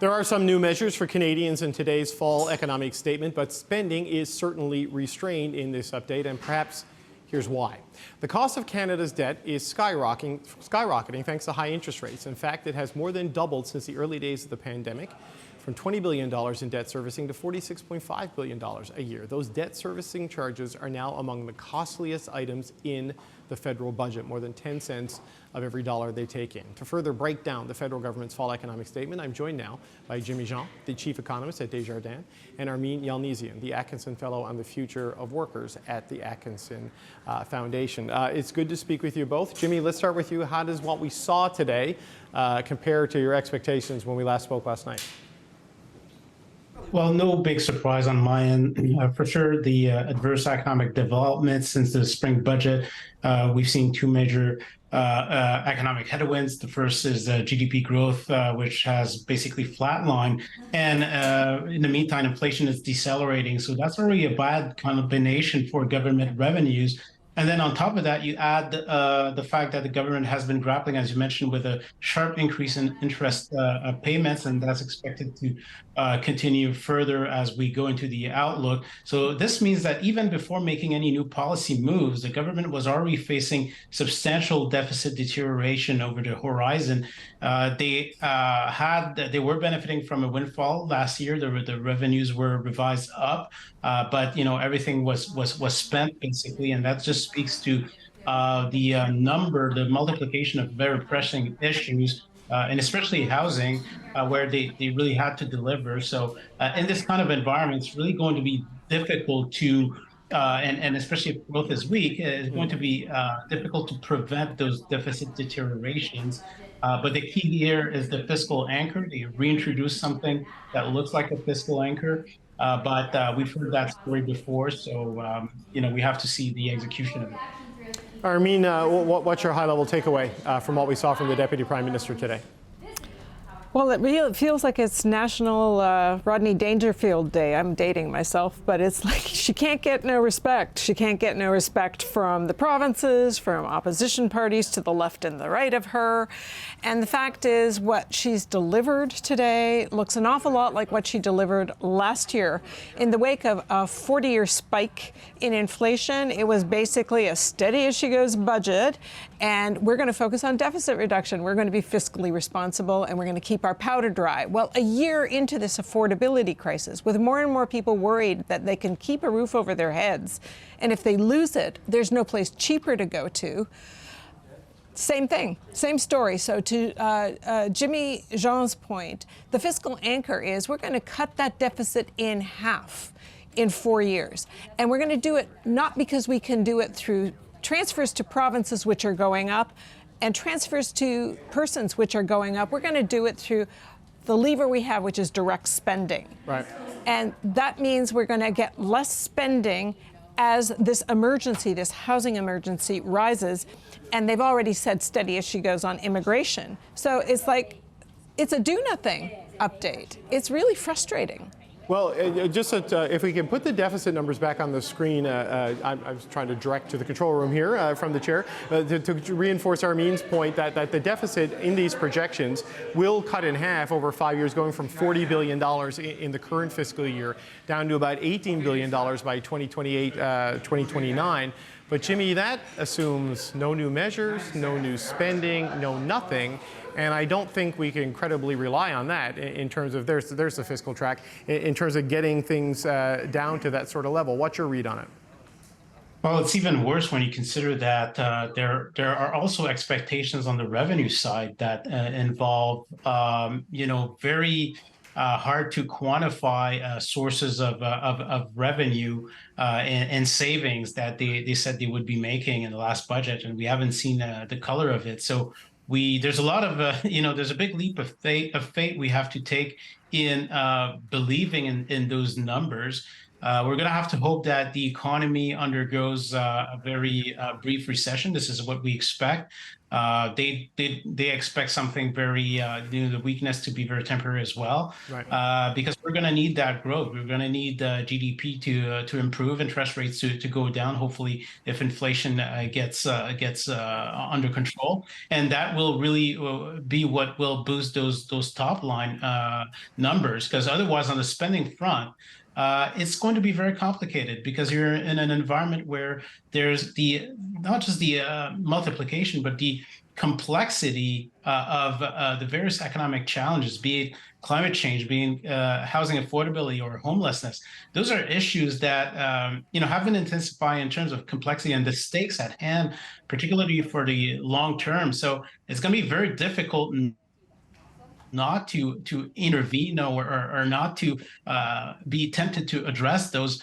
There are some new measures for Canadians in today's fall economic statement, but spending is certainly restrained in this update, and perhaps here's why. The cost of Canada's debt is skyrocketing thanks to high interest rates. In fact, it has more than doubled since the early days of the pandemic, from $20 billion in debt servicing to $46.5 billion a year. Those debt servicing charges are now among the costliest items in the federal budget, more than 10 cents of every dollar they take in. To further break down the federal government's fall economic statement, I'm joined now by Jimmy Jean, the chief economist at Desjardins, and Armine Yalnizyan, the Atkinson Fellow on the future of workers at the Atkinson Foundation. It's good to speak with you both. Jimmy, let's start with you. How does what we saw today compare to your expectations when we last spoke last night? Well, no big surprise on my end. For sure, the adverse economic developments since the spring budget, we've seen two major economic headwinds. The first is GDP growth, which has basically flatlined. And in the meantime, inflation is decelerating. So that's already a bad combination for government revenues. And then on top of that, you add the fact that the government has been grappling, as you mentioned, with a sharp increase in interest payments, and that's expected to continue further as we go into the outlook. So this means that even before making any new policy moves, the government was already facing substantial deficit deterioration over the horizon. They were benefiting from a windfall last year. The revenues were revised up, but everything was spent basically, and that just speaks to the multiplication of very pressing issues, and especially housing, where they really had to deliver. So in this kind of environment, it's really going to be difficult to, and especially if growth is weak, it's going to be difficult to prevent those deficit deteriorations. But the key here is the fiscal anchor. They reintroduced something that looks like a fiscal anchor. But we've heard that story before, so we have to see the execution of it. Armine, what's your high-level takeaway from what we saw from the Deputy Prime Minister today? Well, it feels like it's National Rodney Dangerfield Day. I'm dating myself, but it's like she can't get no respect. She can't get no respect from the provinces, from opposition parties to the left and the right of her. And the fact is, what she's delivered today looks an awful lot like what she delivered last year. In the wake of a 40-year spike in inflation, it was basically a steady-as-she-goes budget, and we're going to focus on deficit reduction. We're going to be fiscally responsible, and we're going to keep our powder dry. Well, a year into this affordability crisis, with more and more people worried that they can keep a roof over their heads, and if they lose it, there's no place cheaper to go to. Same thing, same story. So to Jimmy Jean's point, the fiscal anchor is we're going to cut that deficit in half in 4 years. And we're going to do it not because we can do it through transfers to provinces, which are going up, and transfers to persons, which are going up. We're going to do it through the lever we have, which is direct spending. Right. And that means we're going to get less spending as this emergency, this housing emergency, rises. And they've already said steady as she goes on immigration. So it's like, it's a do-nothing update. It's really frustrating. Well, just if we can put the deficit numbers back on the screen, I was trying to direct to the control room here from the chair to reinforce Armine's point that the deficit in these projections will cut in half over 5 years, going from $40 billion in the current fiscal year down to about $18 billion by 2028, 2029. But Jimmy, that assumes no new measures, no new spending, no nothing. And I don't think we can credibly rely on that in terms of, there's the fiscal track, in terms of getting things down to that sort of level. What's your read on it? Well, it's even worse when you consider that there are also expectations on the revenue side that involve, very hard to quantify sources of revenue and savings that they said they would be making in the last budget, and we haven't seen the color of it. So there's a lot of there's a big leap of faith we have to take in believing in those numbers. We're going to have to hope that the economy undergoes a very brief recession. This is what we expect. They expect something very the weakness to be very temporary as well, Right. because we're going to need that growth. We're going to need GDP to improve, interest rates to go down. Hopefully, if inflation gets under control, and that will really be what will boost those top line numbers. Because otherwise, on the spending front, it's going to be very complicated because you're in an environment where there's not just the multiplication, but the complexity of the various economic challenges, be it climate change, being housing affordability or homelessness. Those are issues that have been intensifying in terms of complexity and the stakes at hand, particularly for the long term. So it's going to be very difficult not to intervene or not to be tempted to address those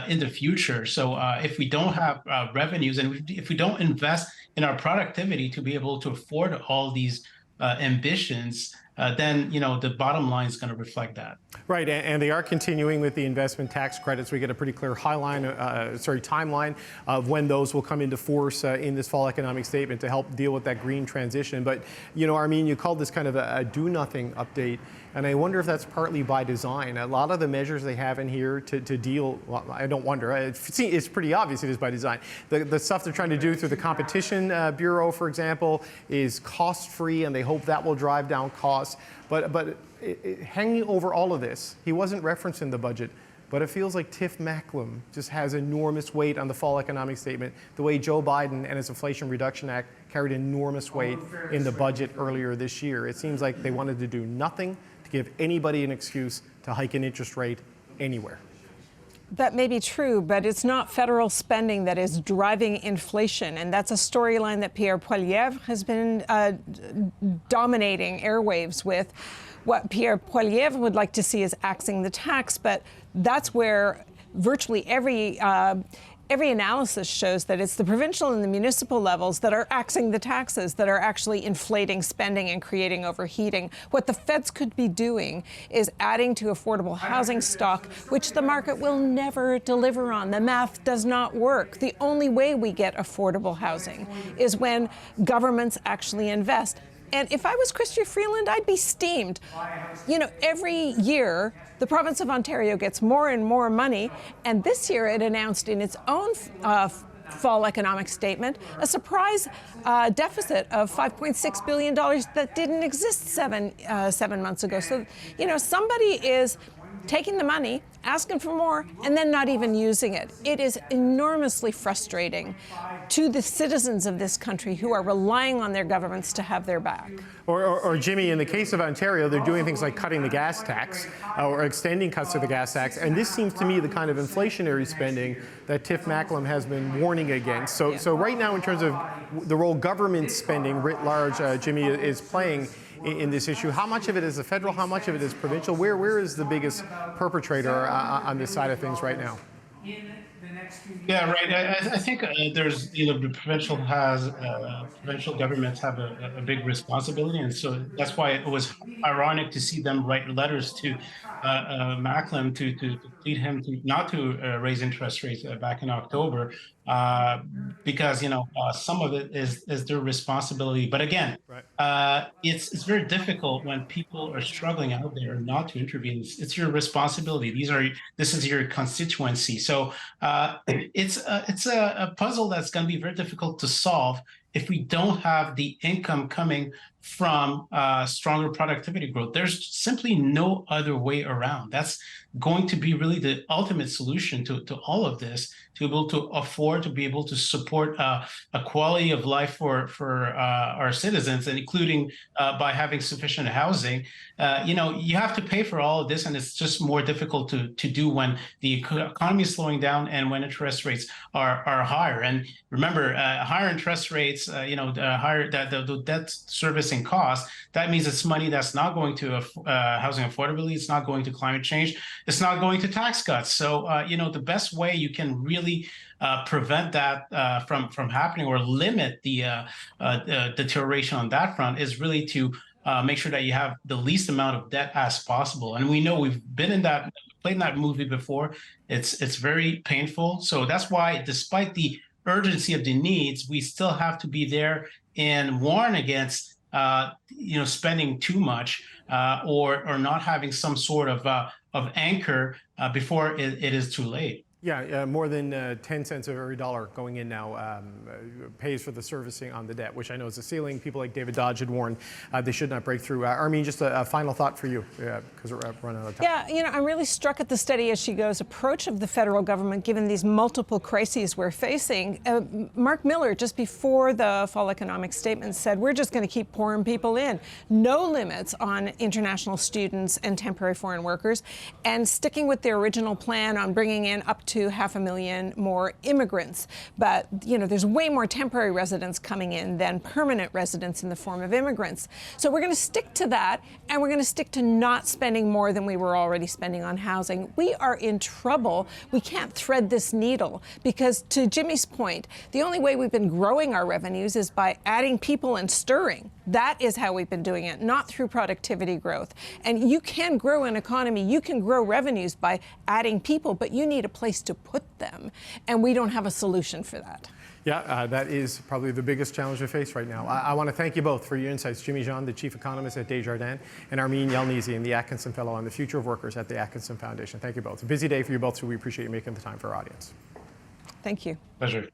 in the future. So if we don't have revenues and if we don't invest in our productivity to be able to afford all these ambitions, then the bottom line is going to reflect that. Right, and they are continuing with the investment tax credits. We get a pretty clear timeline of when those will come into force in this fall economic statement to help deal with that green transition. But, Armine, you called this kind of a do-nothing update, and I wonder if that's partly by design. A lot of the measures they have in here to deal, well, I don't wonder, it's pretty obvious it is by design. The stuff they're trying to do through the Competition Bureau, for example, is cost-free, and they hope that will drive down costs. But hanging over all of this, he wasn't referenced in the budget, but it feels like Tiff Macklem just has enormous weight on the fall economic statement, the way Joe Biden and his Inflation Reduction Act carried enormous weight in the budget earlier this year. It seems like they wanted to do nothing to give anybody an excuse to hike an interest rate anywhere. That may be true, but it's not federal spending that is driving inflation. And that's a storyline that Pierre Poilievre has been dominating airwaves with. What Pierre Poilievre would like to see is axing the tax, but that's where virtually every analysis shows that it's the provincial and the municipal levels that are axing the taxes that are actually inflating spending and creating overheating. What the feds could be doing is adding to affordable housing stock, which the market will never deliver on. The math does not work. The only way we get affordable housing is when governments actually invest. And if I was Chrystia Freeland, I'd be steamed. Every year, the province of Ontario gets more and more money. And this year, it announced in its own fall economic statement a surprise deficit of $5.6 billion that didn't exist seven months ago. So, somebody is taking the money, asking for more, and then not even using it. It is enormously frustrating to the citizens of this country who are relying on their governments to have their back. Or Jimmy, in the case of Ontario, they're doing things like cutting the gas tax or extending cuts to the gas tax. And this seems to me the kind of inflationary spending that Tiff Macklem has been warning against. So right now, in terms of the role government spending writ large, Jimmy, is playing in this issue, how much of it is the federal, how much of it is provincial? Where is the biggest perpetrator on this side of things right now? Yeah, right. I think there's, the provincial governments have a big responsibility, and so that's why it was ironic to see them write letters to Macklem to plead him not to raise interest rates back in October, because some of it is their responsibility. But again, it's very difficult when people are struggling out there not to intervene. It's your responsibility. This is your constituency. So it's a puzzle that's going to be very difficult to solve if we don't have the income coming from stronger productivity growth. There's simply no other way around. That's going to be really the ultimate solution to all of this, to be able to afford, to be able to support a quality of life for our citizens, and including by having sufficient housing. You have to pay for all of this, and it's just more difficult to do when the economy is slowing down and when interest rates are higher. And remember, higher interest rates, higher the debt servicing costs, that means it's money that's not going to housing affordability, it's not going to climate change, it's not going to tax cuts. So, the best way you can really prevent that from happening or limit the deterioration on that front is really to make sure that you have the least amount of debt as possible. And we know we've been in that played that movie before. It's very painful. So that's why, despite the urgency of the needs, we still have to be there and warn against spending too much or not having some sort of anchor before it is too late. Yeah, more than 10 cents of every dollar going in now pays for the servicing on the debt, which I know is a ceiling. People like David Dodge had warned they should not break through. Armine, just a final thought for you, because we're running out of time. Yeah, I'm really struck at the steady as she goes approach of the federal government, given these multiple crises we're facing. Mark Miller, just before the fall economic statement, said we're just going to keep pouring people in. No limits on international students and temporary foreign workers, and sticking with their original plan on bringing in up to 500,000 more immigrants. But, there's way more temporary residents coming in than permanent residents in the form of immigrants. So we're going to stick to that, and we're going to stick to not spending more than we were already spending on housing. We are in trouble. We can't thread this needle because, to Jimmy's point, the only way we've been growing our revenues is by adding people and stirring. That is how we've been doing it, not through productivity growth. And you can grow an economy, you can grow revenues by adding people, but you need a place to put them. And we don't have a solution for that. Yeah, that is probably the biggest challenge we face right now. I want to thank you both for your insights. Jimmy Jean, the chief economist at Desjardins, and Armine Yalnizyan, the Atkinson Fellow on the Future of Workers at the Atkinson Foundation. Thank you both. A busy day for you both, so we appreciate you making the time for our audience. Thank you. Pleasure.